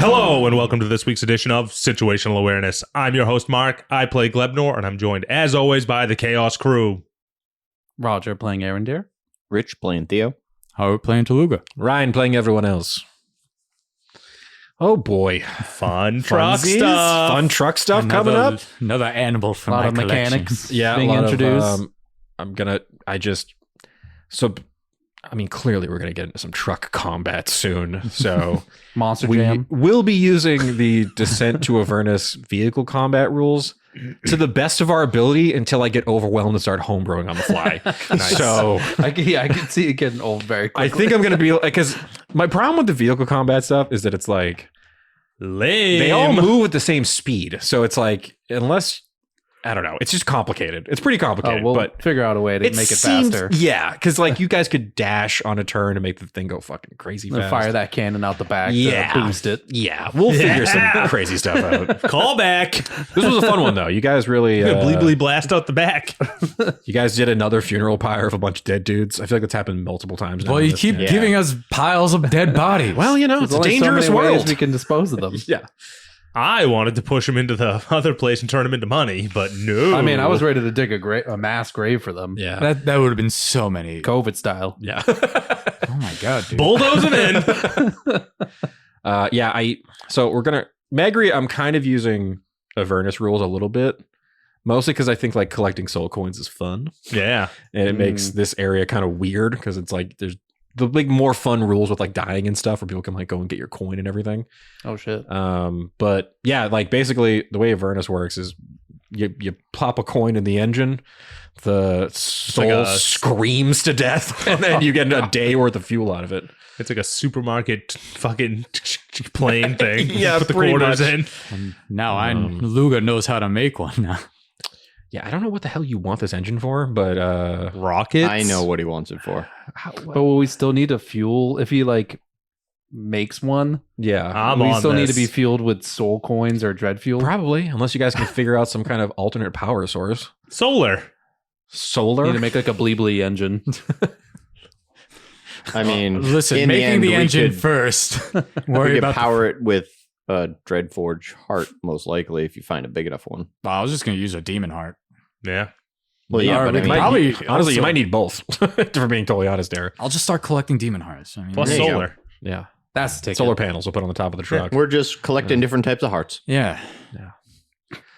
Hello and welcome to this week's edition of Situational Awareness. I'm your host, Mark. I play Glebnor, and I'm joined, as always, by the Chaos crew. Roger playing Arendir. Rich playing Theo. Howard playing Toluga. Ryan playing everyone else. Oh boy. Fun truck Funsies? stuff. Fun truck stuff coming up. Another animal from A lot my of collection. mechanics Yeah, being a lot introduced. Clearly we're going to get into some truck combat soon. So Monster we Jam. will be using the Descent to Avernus vehicle combat rules to the best of our ability until I get overwhelmed and start homebrewing on the fly. Nice. So I can see it getting old very quickly. I think I'm going to be because my problem with the vehicle combat stuff is that it's like Lame. they all move at the same speed. So it's like, unless, I don't know, it's just complicated. It's pretty complicated, we'll but figure out a way to make it seems- faster. Yeah, because like you guys could dash on a turn and make the thing go fucking crazy And fast. fire that cannon out the back Yeah. to boost it. Yeah, we'll figure some crazy stuff out. Call back. This was a fun one though. You guys really, Bleebly blast out the back. you guys did another funeral pyre of a bunch of dead dudes. I feel like that's happened multiple times now. Well, in you this keep game. giving us piles of dead bodies. Well, you know, There's it's a only dangerous so many ways world. we can dispose of them. Yeah. I wanted to push him into the other place and turn him into money, but no. I mean, I was ready to dig a mass grave for them. Yeah. that would have been so many. COVID style. Yeah. Oh my god, dude. bulldozing in. So we're gonna Magri. I'm kind of using Avernus rules a little bit, mostly because I think like collecting soul coins is fun, Yeah. and it makes this area kind of weird because it's like there's the big more fun rules with like dying and stuff where people can like go and get your coin and everything. Oh shit. But yeah, like basically the way Avernus works is you plop a coin in the engine, the soul like a- screams to death, and then you get a day worth of fuel out of it. It's like a supermarket fucking plane thing. Yeah, Put the pretty quarters much. in. And now Luga knows how to make one now. Yeah, I don't know what the hell you want this engine for, but Rockets? I know what he wants it for. But will we still need a fuel if he like makes one? yeah, I'm we on still need to this. be fueled with soul coins or dread fuel. probably, unless you guys can figure out some kind of alternate power source. Solar. Solar. Need to make like a bleebly engine. I mean, Listen, in making the we engine could- first. we Worry could about power it with a Dreadforge heart, most likely, if you find a big enough one. I was just gonna use a demon heart. Yeah. Well, yeah, Or but we I mean, might- Probably honestly, also- you might need both. For being totally honest, there. I'll just start collecting demon hearts. I mean, Plus There you go. solar. Yeah, That's the ticket. solar panels we'll put on the top of the truck. we're just collecting different types of hearts. yeah.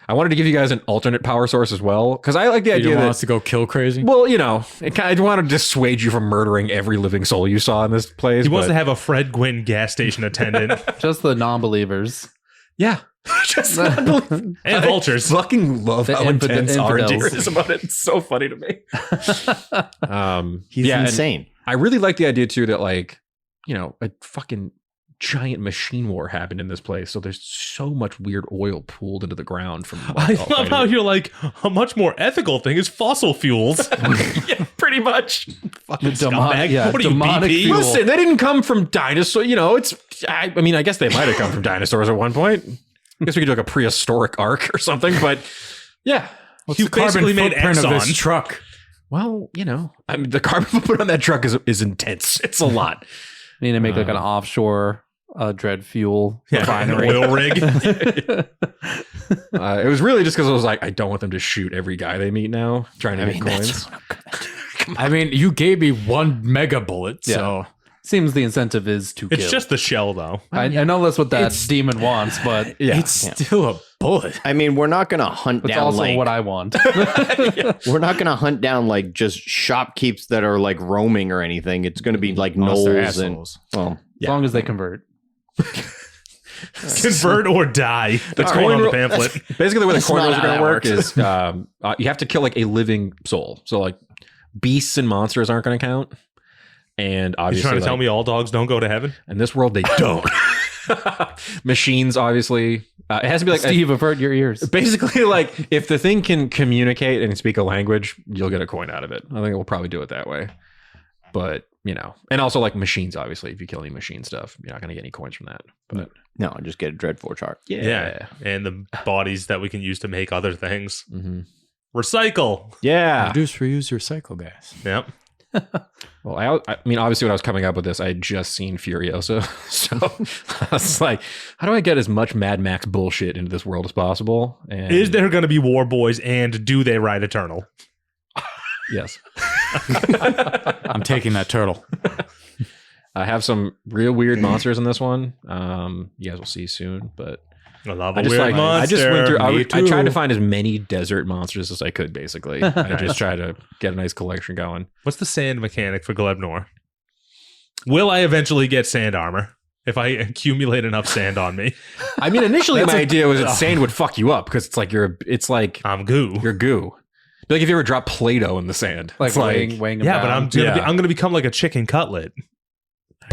I wanted to give you guys an alternate power source as well because I like the You idea don't want that. us to go kill crazy? Well, you know, I want to dissuade you from murdering every living soul you saw in this place. He wants but- to have a Fred Gwynn gas station attendant Just the non-believers. Yeah. Just unbelievable. and vultures. I fucking love The how intense infidels. Arendir is about it. It's so funny to me. He's yeah, and insane. I really like the idea too that like, you know, a fucking giant machine war happened in this place. So there's so much weird oil pooled into the ground from I like, all love how fighting. you're like, a much more ethical thing is fossil fuels. Yeah, pretty much. Fucking demonic- scumbag. yeah, What are you, demonic BP? fuel. Listen, they didn't come from dinosaurs. You know, I mean, I guess they might have come from dinosaurs at one point. I guess we could do like a prehistoric arc or something, but yeah. What's You the carbon basically made footprint of this Exxon. truck? Well, you know, I mean, the carbon footprint on that truck is intense. It's a lot. Need to make like an offshore dread fuel Yeah, refinery. an oil rig. It was really just because I was like, I don't want them to shoot every guy they meet now, trying to I get mean, coins. I mean, you gave me one mega bullet, so Seems the incentive is to kill. It's just the shell, though. I know that's what that It's- demon wants, but Yeah. it's still a bullet. I mean, we're not going to hunt it's down also like what I want. we're not going to hunt down like just shopkeeps that are like roaming or anything. It's going to be like Unless they're gnolls and assholes. well, As long as they convert. Convert or die. That's coin going on the ro- pamphlet. Basically, the way the That's coin not rolls are how going to that work works. is you have to kill like a living soul. So like beasts and monsters aren't going to count. And You obviously, trying to tell like, me all dogs don't go to heaven? in this world they don't. Machines, obviously, it has to be like Steve, avert your ears. basically like if the thing can communicate and speak a language, you'll get a coin out of it. I think we'll probably do it that way. But you know, and also like machines, obviously, if you kill any machine stuff, you're not going to get any coins from that. But no, just get a Dreadforge heart. Yeah. And the bodies that we can use to make other things. Mm-hmm. Recycle. Yeah. Reduce, reuse, recycle, guys. Yep. Well, I mean, obviously, when I was coming up with this, I had just seen Furiosa, so I was like, "How do I get as much Mad Max bullshit into this world as possible?" And Is there going to be War Boys, and do they ride Eternal? yes, I'm taking that turtle. I have some real weird monsters in this one. You guys will see soon, but I love I a just weird like monster. I just went through. I Me tried to too. find as many desert monsters as I could. Basically, I just tried to get a nice collection going. What's the sand mechanic for Glebnor? Will I eventually get sand armor if I accumulate enough sand on me? I mean, initially my idea was that sand would fuck you up because it's like I'm goo. you're goo. Like if you ever drop Play-Doh in the sand, Like it's weighing him Yeah, but down. I'm gonna become like a chicken cutlet.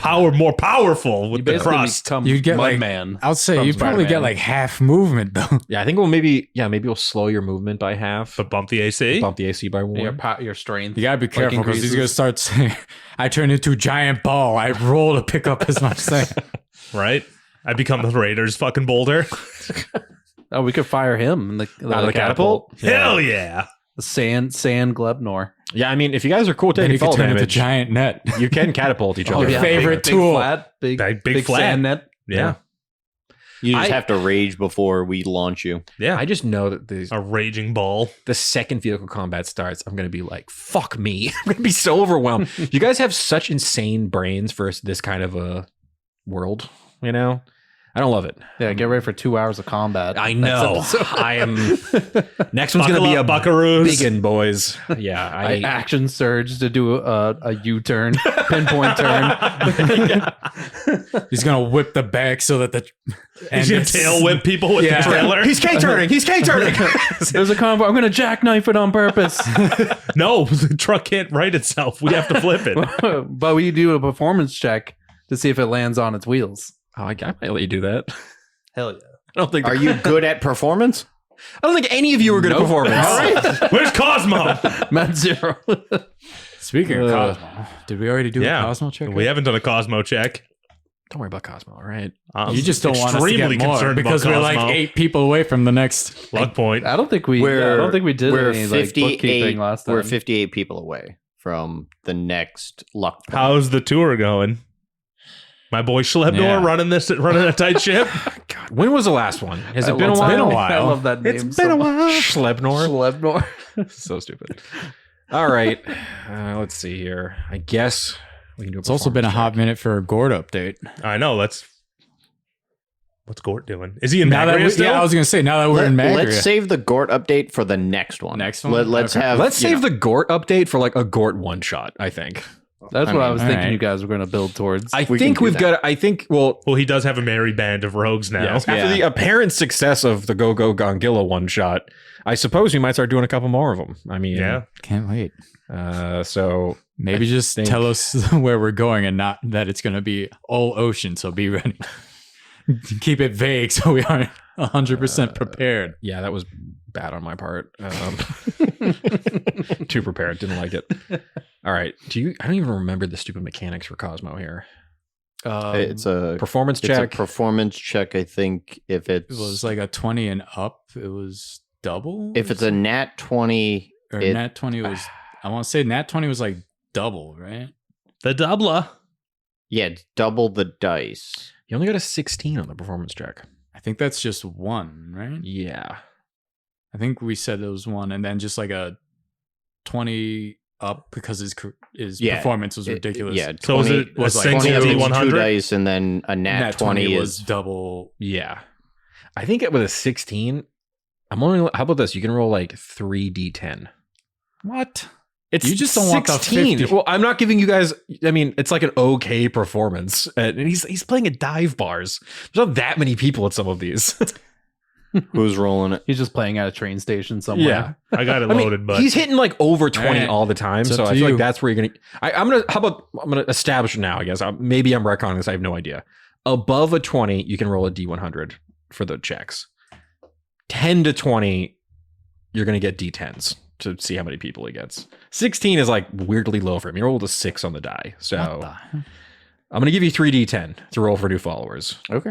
More powerful You with the basically crust. become You'd get like Mudman. I'll say from you'd probably get Spider-Man. like half movement though. yeah. I think maybe we'll slow your movement by half, But bump the AC. bump the AC by one. Your strength. You gotta be careful because he's increases. gonna start saying, "I turn into a giant ball. I roll to pick up as much sand." Right? I become the Raiders fucking boulder. Oh, we could fire him in the catapult? Hell yeah. The sand Glebnor. Yeah, I mean, if you guys are cool Then taking you can fall turn into damage, giant net. you can catapult each Oh, other. yeah. favorite big tool. Flat, big Big flat. sand net. Yeah. You just I- have to rage before we launch you. Yeah. I just know that A raging ball. the second vehicle combat starts, I'm going to be like, fuck me. I'm going to be so overwhelmed. You guys have such insane brains for this kind of a world, you know? I don't love it. Yeah, get ready for 2 hours of combat. I Next know. episode. I am. Next one's going to Buckle be up, a buckaroos. biggin, boys. Yeah. I action surge to do a U-turn, pinpoint turn. He's gonna whip the back so that the He's gonna tail whip people with Yeah. the trailer. He's K-turning. He's K-turning. There's a combo. I'm gonna jackknife it on purpose. No, the truck can't right itself. We have to flip it. But we do a performance check to see if it lands on its wheels. Oh, I might let you do that. Hell yeah. I don't think. Are you good at performance? I don't think any of you are good at performance. All right. Where's Cosmo? Matt Zero. Speaking of Cosmo, did we already do a Cosmo check? We haven't done a Cosmo check. Don't worry about Cosmo. All right. I'm You just don't want us to extremely get more concerned because about we're like Cosmo. 8 people away from the next. Luck point. I don't think we. We're- I don't think we did We're any like 58. bookkeeping last time. We're 58 people away from the next luck point. How's the tour going? My boy Schlebnor Yeah. running a tight ship. God, when was the last one? Has it I been a love while? that Been a name. while. I love that name. It's been a while. Schlebnor. Schlebnor. So stupid. All right. Let's see here. I guess we can do. It's also been a hot minute for a Gord update. I know. What's Gort doing? Is he in Now that Magria still? yeah, I was gonna say now that we're in Magria. Let's save the Gort update for the next one. Next one? Let's Okay. have. Let's you save know, the Gort update for like a Gort one shot. I think. That's I what I mean, was all thinking. right. You guys were going to build towards. I We think can do we've that. got. I think. Well, Well, he does have a merry band of rogues now. yes, after Yeah. the apparent success of the Go Go Gongilla one shot, I suppose we might start doing a couple more of them. I mean, Yeah. Can't wait. So Maybe just think- tell us where we're going and not that it's gonna be all ocean. So be ready. Keep it vague so we aren't 100% prepared. yeah, that was bad on my part. Too prepared. Didn't like it. All right. I don't even remember the stupid mechanics for Cosmo here. it's a Performance it's check. a performance check. I think if It it's was like a 20 and up. It was double. if it's a nat 20, or it- nat 20 was. I want to say nat 20 was like double, right? The doubler. yeah, it's double the dice. You only got a 16 on the performance check. I think that's just one, right? Yeah. I think we said it was one, and then just like a 20 up because his Yeah. performance was It- ridiculous. yeah, So is it was a like single 20 20 is two 100? dice, and then a nat 20 was is double. Yeah. I think with a 16, how about this? You can roll like 3d10. What? It's You just don't want the 50. Well, I'm not giving you guys. I mean, it's like an okay performance, and he's playing at dive bars. There's not that many people at some of these. who's rolling it. He's just playing at a train station somewhere. I got it I mean, loaded, but he's hitting like over 20 All right. all the time. It's So up I to feel you. like that's where you're gonna. I'm gonna. How about I'm gonna establish it now? I guess maybe I'm retconning this. I have no idea. Above a 20, you can roll a d100 for the checks. 10 to 20, you're gonna get d10s to see how many people he gets. 16 is like weirdly low for him. He rolled a 6 on the die. So What the- I'm gonna give you 3d10 to roll for new followers. Okay.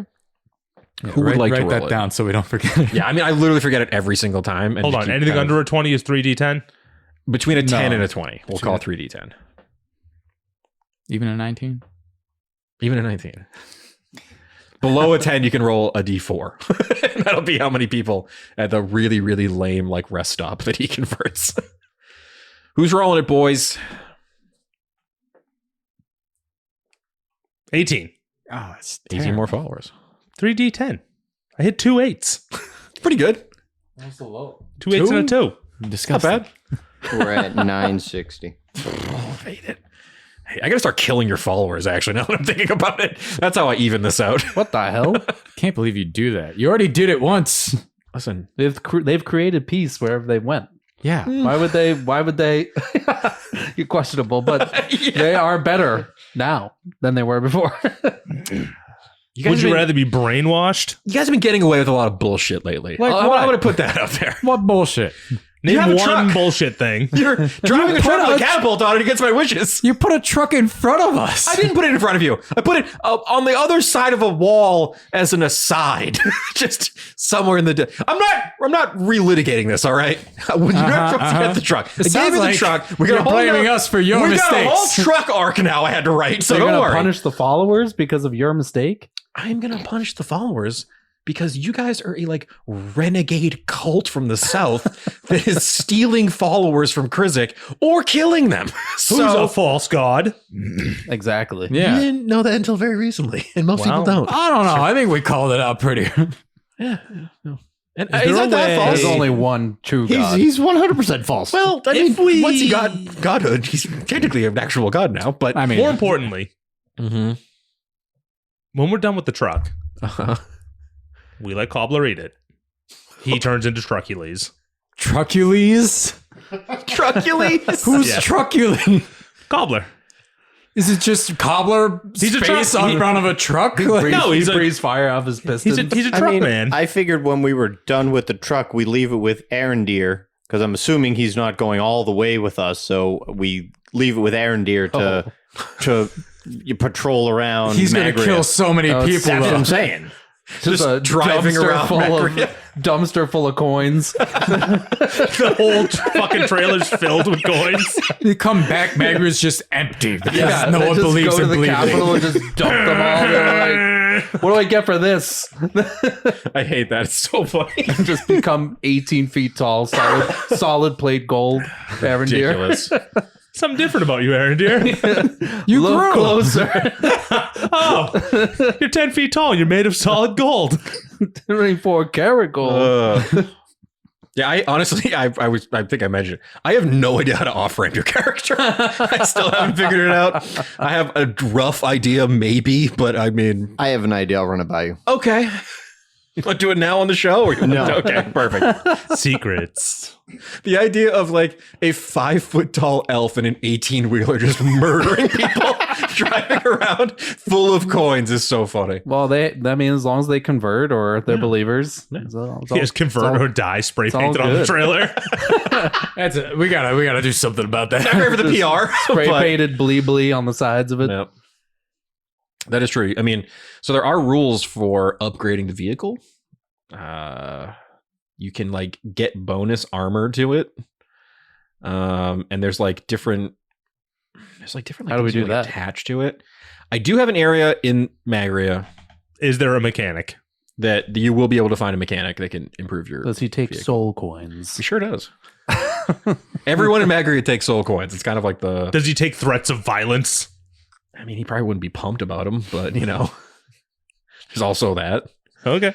Who would like to write roll that it? down so we don't forget it? Yeah, I mean, I literally forget it every single time. And hold to on. keep Anything kind of- under a 20 is 3d10. between a 10 No. and a 20. We'll call it 3d10. Even a 19? Even a 19. Below a 10, you can roll a d4. And that'll be how many people at the really, really lame like rest stop that he converts. Who's rolling it, boys? 18. Oh, it's 18 more followers. 3d10. I hit 2 8s. Pretty good. That's so low. 2 8s and a 2. Not bad. We're at 960. Oh, made it. Hey, I gotta start killing your followers, actually, now that I'm thinking about it. That's how I even this out. What the hell? Can't believe you do that. You already did it once. Listen. They've created peace wherever they went. Yeah. Why would they? You're questionable, but they are better now than they were before. Would you rather be brainwashed? You guys have been getting away with a lot of bullshit lately. Like I'm what? going to put that out there. What bullshit? Name have a one truck. bullshit thing. You're driving a truck with a catapult on it against my wishes. You put a truck in front of us. I didn't put it in front of you. I put it on the other side of a wall as an aside, just somewhere in the. I'm not relitigating this. All right, you're not supposed to get the truck. I gave you the truck. We're you're blaming us for your we mistakes. got a whole truck arc now. I had to write, so You're don't gonna worry. punish the followers because of your mistake. I'm gonna punish the followers because you guys are a like renegade cult from the south that is stealing followers from Krizik or killing them. Who's a false god? Exactly. Yeah. You didn't know that until very recently, and most people don't. I don't know. I think we called it out pretty. Yeah. No. And Is is there that a that way- false? There's only one true God. He's 100% false. Well, I If mean, we- once he got godhood, he's technically an actual god now. But I mean, More importantly, Mhm. when we're done with the truck, Uh-huh. we let Cobbler eat it. He turns into Trucules. Trucules? Truculence. Who's Yeah. Trucules? Cobbler. Is it just cobbler He's a face truck- on he- front of a truck? No, he's he a- breathes fire off his pistons. He's a truck man. I figured when we were done with the truck, we leave it with Arendeer because I'm assuming he's not going all the way with us. So we leave it with Arendeer to you patrol around. He's going to Magria. kill so many Oh, people. That's what though. I'm saying. just a driving dumpster around full Magria. dumpster full of coins. The whole fucking trailer's filled with coins. You come back, Magria's just empty because no they one just believes go to in the believing. Capitol and just dump them all. They're like, what do I get for this? I hate that. It's so funny. Just become 18 feet tall, solid plate gold. Arendeer. Ridiculous. Something different about you, Aaron, dear. You Look grew. closer. Oh, you're 10 feet tall. You're made of solid gold. 24 karat gold. Yeah, I honestly, I think I mentioned it. I have no idea how to off-ramp your character. I still haven't figured it out. I have a rough idea, maybe, but I mean, I have an idea. I'll run it by you. okay. You want to do it now on the show? Or No. Okay, perfect. Secrets. The idea of like a 5 foot tall elf and an 18-wheeler just murdering people, driving around full of coins is so funny. Well, that means as long as they convert or they're believers. Yeah. it's all- He has convert or die spray all painted on the good. trailer. That's it. We gotta do something about that. Not great for the PR. spray but- painted blee on the sides of it. Yep. That is true. I mean, so there are rules for upgrading the vehicle. You can like get bonus armor to it. And there's like different like, How do we things you do can that? attach to it. I do have an area in Magria Is there a mechanic? that you will be able to find a mechanic that can improve your. Does he take vehicle. soul coins? He sure does. Everyone in Magria takes soul coins. It's kind of like the. Does he take threats of violence? I mean, he probably wouldn't be pumped about them, but you know, there's also that. Okay.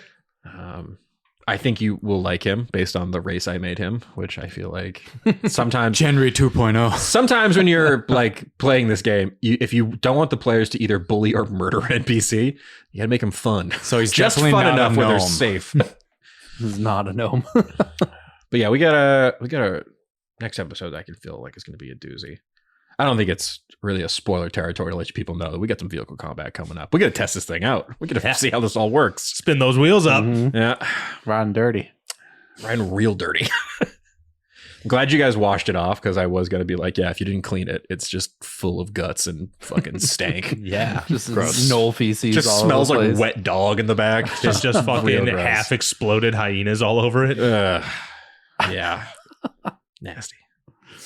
I think you will like him based on the race I made him, which I feel like sometimes Genry 2.0. sometimes when you're like playing this game, if you don't want the players to either bully or murder an NPC, you gotta make them fun. So he's Just definitely fun not enough a where they're gnome. safe. This is not a gnome. But yeah, we got a next episode I can feel like it's gonna be a doozy. I don't think it's really a spoiler territory to let you people know that we got some vehicle combat coming up. We got to test this thing out. We got to see how this all works. Spin those wheels up. Mhm. Yeah, Riding dirty. riding real dirty. I'm glad you guys washed it off because I was gonna be like, yeah, if you didn't clean it, it's just full of guts and fucking stank. Yeah. Just Gross. knoll feces. Just all smells over the like place. wet dog in the back. It's just Real fucking gross. half exploded hyenas all over it. Yeah. Nasty.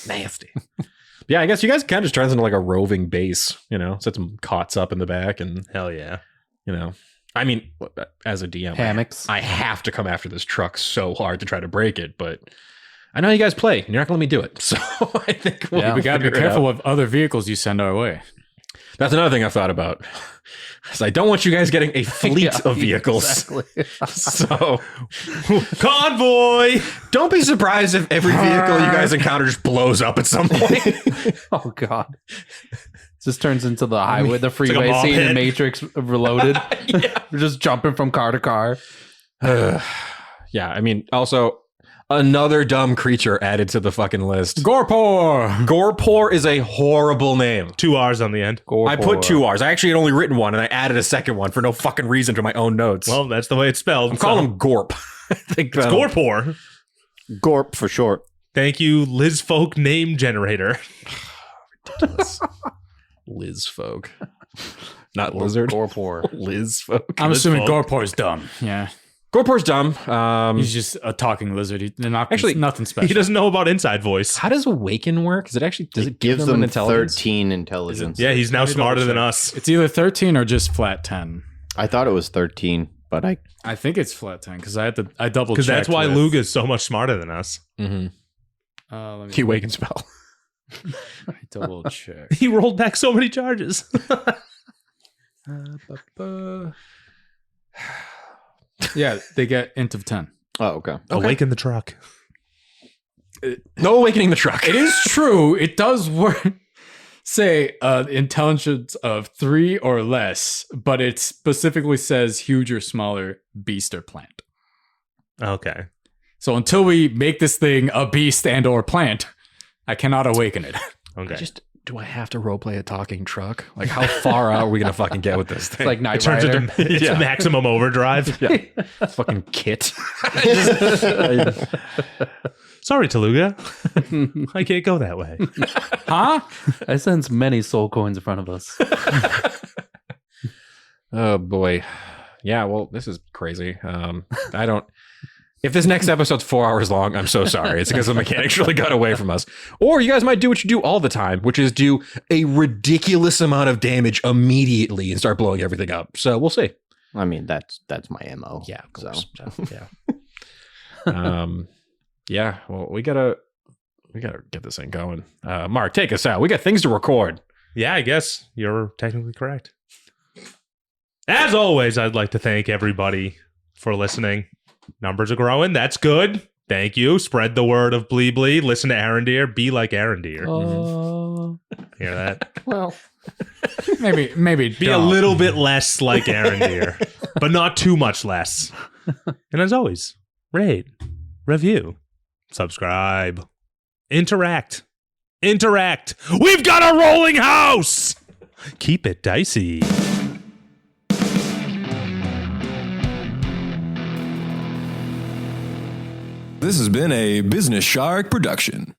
But Yeah, I guess you guys kind of just turns into like a roving base, set some cots up in the back and, Hell yeah. I mean, as a DM, Hammocks. I have to come after this truck so hard to try to break it, but I know you guys play and you're not going to let me do it. So I think We got to be figure it careful out. of other vehicles you send our way. That's another thing I've thought about. I don't want you guys getting a fleet of vehicles. Exactly. So Convoy! don't be surprised if every vehicle you guys encounter just blows up at some point. Oh God. This turns into the highway, the like a freeway mob scene hit. in Matrix Reloaded. We're just jumping from car to car. Yeah, I mean, also another dumb creature added to the fucking list. Gorpor! Gorpor is a horrible name. 2 R's on the end. I put 2 R's. I actually had only written one and I added a second one for no fucking reason to my own notes. Well, that's the way it's spelled. I'm calling him Gorp. I think It's Gorpor. Gorp for short. Thank you, Liz Folk Name Generator. Liz folk. Not lizard. Gorpor. Liz folk. I'm Liz assuming Folk. Gorpor's dumb. Yeah. Gorpor's dumb. He's just a talking lizard. They're not Actually, nothing special. He doesn't know about inside voice. How does Awaken work? Does it give Gives them an them intelligence? 13 intelligence. Yeah, he's now Let me smarter double than check. us. It's either 13 or just flat 10. I thought it was 13, but I think it's flat 10 because I double Because that's checked why with- Luga is so much smarter than us. Mm-hmm. Let me The Awaken spell. double check. He rolled back so many charges. Yeah, they get int of 10. oh, okay. Awaken the truck. No awakening the truck. It is true. It does work. Say intelligence of 3 or less, but it specifically says huge or smaller beast or plant. Okay. So until we make this thing a beast and or plant, I cannot awaken it. Okay. Do I have to roleplay a talking truck? Like, how far out are we gonna fucking get with this thing? It's like It Knight turns Rider. into it's Yeah. maximum overdrive. fucking kit. Sorry, Taluga. I can't go that way. Huh? I sense many soul coins in front of us. Oh boy. Yeah, well, this is crazy. I don't. If this next episode's 4 hours long, I'm so sorry. It's because the mechanics really got away from us. Or you guys might do what you do all the time, which is do a ridiculous amount of damage immediately and start blowing everything up. So we'll see. I mean, that's my MO. Yeah, of So. course. Yeah. Yeah. Well, we gotta get this thing going. Mark, take us out. We got things to record. Yeah, I guess you're technically correct. As always, I'd like to thank everybody for listening. Numbers are growing. That's good. Thank you. Spread the word of Blee Blee. Listen to Arendeer. Be like Arendeer. Hear that? Well, Maybe Be a little bit less like Arendeer, but not too much less. And as always, rate, review, subscribe, interact. We've got a rolling house. Keep it dicey. This has been a Business Shark production.